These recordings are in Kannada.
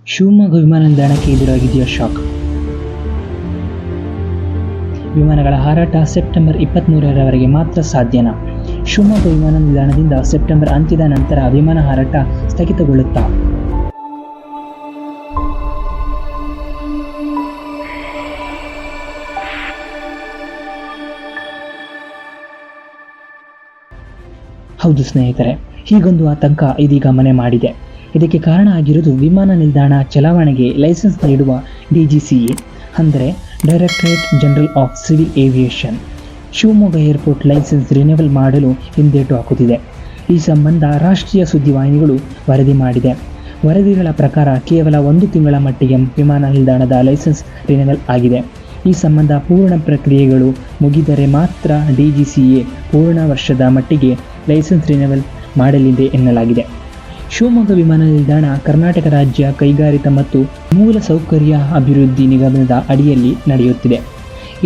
ಶಿವಮೊಗ್ಗ ವಿಮಾನ ನಿಲ್ದಾಣಕ್ಕೆ ಎದುರಾಗಿದೆಯಾ ಶಾಕ್? ವಿಮಾನಗಳ ಹಾರಾಟ ಸೆಪ್ಟೆಂಬರ್ 23ರವರೆಗೆ ಮಾತ್ರ ಸಾಧ್ಯನಾ? ಶಿವಮೊಗ್ಗ ವಿಮಾನ ನಿಲ್ದಾಣದಿಂದ ಸೆಪ್ಟೆಂಬರ್ ಅಂತ್ಯದ ನಂತರ ವಿಮಾನ ಹಾರಾಟ ಸ್ಥಗಿತಗೊಳ್ಳುತ್ತಾ? ಹೌದು ಸ್ನೇಹಿತರೆ, ಹೀಗೊಂದು ಆತಂಕ ಇದೀಗ ಮನೆ ಮಾಡಿದೆ. ಇದಕ್ಕೆ ಕಾರಣ ಆಗಿರುವುದು ವಿಮಾನ ನಿಲ್ದಾಣ ಚಲಾವಣೆಗೆ ಲೈಸೆನ್ಸ್ ನೀಡುವ DGCA ಅಂದರೆ directorate general of civil aviation Shivamogga airport licence renewal ಮಾಡಲು ಹಿಂದೇಟು ಹಾಕುತ್ತಿದೆ. ಈ ಸಂಬಂಧ ರಾಷ್ಟ್ರೀಯ ಸುದ್ದಿವಾಹಿನಿಗಳು ವರದಿ ಮಾಡಿದೆ. ವರದಿಗಳ ಪ್ರಕಾರ ಕೇವಲ 1 ತಿಂಗಳ ಮಟ್ಟಿಗೆ ವಿಮಾನ ನಿಲ್ದಾಣದ ಲೈಸೆನ್ಸ್ ರಿನ್ಯೂವಲ್ ಆಗಿದೆ. ಈ ಸಂಬಂಧ ಪೂರ್ಣ ಪ್ರಕ್ರಿಯೆಗಳು ಮುಗಿದರೆ ಮಾತ್ರ DGCA ಪೂರ್ಣ ವರ್ಷದ ಮಟ್ಟಿಗೆ ಲೈಸೆನ್ಸ್ ರಿನ್ಯೂವಲ್ ಮಾಡಲಿದೆ ಎನ್ನಲಾಗಿದೆ. ಶಿವಮೊಗ್ಗ ವಿಮಾನ ನಿಲ್ದಾಣ ಕರ್ನಾಟಕ ರಾಜ್ಯ ಕೈಗಾರಿಕಾ ಮತ್ತು ಮೂಲಸೌಕರ್ಯ ಅಭಿವೃದ್ಧಿ ನಿಗಮದ ಅಡಿಯಲ್ಲಿ ನಡೆಯುತ್ತಿದೆ.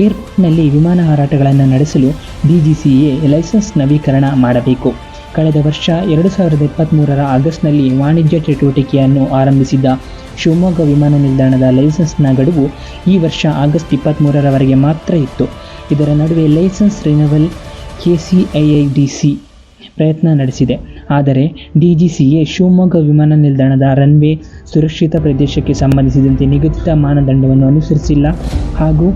ಏರ್ಪೋರ್ಟ್ನಲ್ಲಿ ವಿಮಾನ ಹಾರಾಟಗಳನ್ನು ನಡೆಸಲು DGCA ಲೈಸೆನ್ಸ್ ನವೀಕರಣ ಮಾಡಬೇಕು. ಕಳೆದ ವರ್ಷ 2023ರ ಆಗಸ್ಟ್ನಲ್ಲಿ ವಾಣಿಜ್ಯ ಚಟುವಟಿಕೆಯನ್ನು ಆರಂಭಿಸಿದ್ದ ಶಿವಮೊಗ್ಗ ವಿಮಾನ ನಿಲ್ದಾಣದ ಲೈಸೆನ್ಸ್ನ ಗಡುವು ಈ ವರ್ಷ ಆಗಸ್ಟ್ 23ರವರೆಗೆ ಮಾತ್ರ ಇತ್ತು. ಇದರ ನಡುವೆ ಲೈಸೆನ್ಸ್ ರಿನ್ಯೂವಲ್ KCIIDC ಪ್ರಯತ್ನ ನಡೆಸಿದೆ. ಆದರೆ DGCA ಶಿವಮೊಗ್ಗ ವಿಮಾನ ನಿಲ್ದಾಣದ ರನ್ವೇ ಸುರಕ್ಷಿತ ಪ್ರದೇಶಕ್ಕೆ ಸಂಬಂಧಿಸಿದಂತೆ ನಿಗದಿತ ಮಾನದಂಡವನ್ನು ಅನುಸರಿಸಿಲ್ಲ ಹಾಗೂ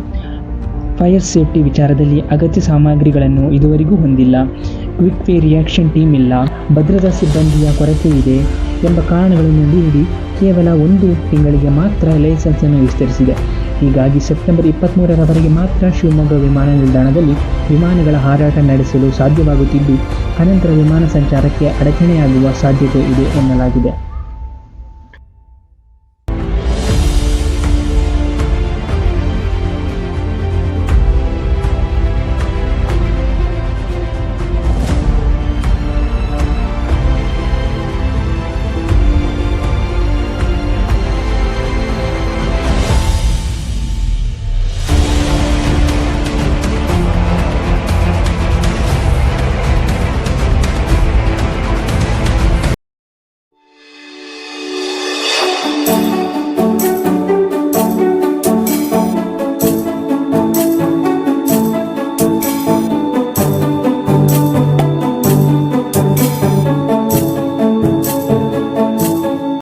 ಫೈರ್ ಸೇಫ್ಟಿ ವಿಚಾರದಲ್ಲಿ ಅಗತ್ಯ ಸಾಮಗ್ರಿಗಳನ್ನು ಇದುವರೆಗೂ ಹೊಂದಿಲ್ಲ, ಕ್ವಿಕ್ ವೇ ರಿಯಾಕ್ಷನ್ ಟೀಮ್ ಇಲ್ಲ, ಭದ್ರತಾ ಸಿಬ್ಬಂದಿಯ ಕೊರತೆ ಇದೆ ಎಂಬ ಕಾರಣಗಳನ್ನು ನೀಡಿ ಕೇವಲ 1 ತಿಂಗಳಿಗೆ ಮಾತ್ರ ಲೈಸೆನ್ಸನ್ನು ವಿಸ್ತರಿಸಿದೆ. ಹೀಗಾಗಿ ಸೆಪ್ಟೆಂಬರ್ 23ರವರೆಗೆ ಮಾತ್ರ ಶಿವಮೊಗ್ಗ ವಿಮಾನ ನಿಲ್ದಾಣದಲ್ಲಿ ವಿಮಾನಗಳ ಹಾರಾಟ ನಡೆಸಲು ಸಾಧ್ಯವಾಗುತ್ತಿದ್ದು, ಅನಂತರ ವಿಮಾನ ಸಂಚಾರಕ್ಕೆ ಅಡಚಣೆಯಾಗುವ ಸಾಧ್ಯತೆ ಇದೆ ಎನ್ನಲಾಗಿದೆ.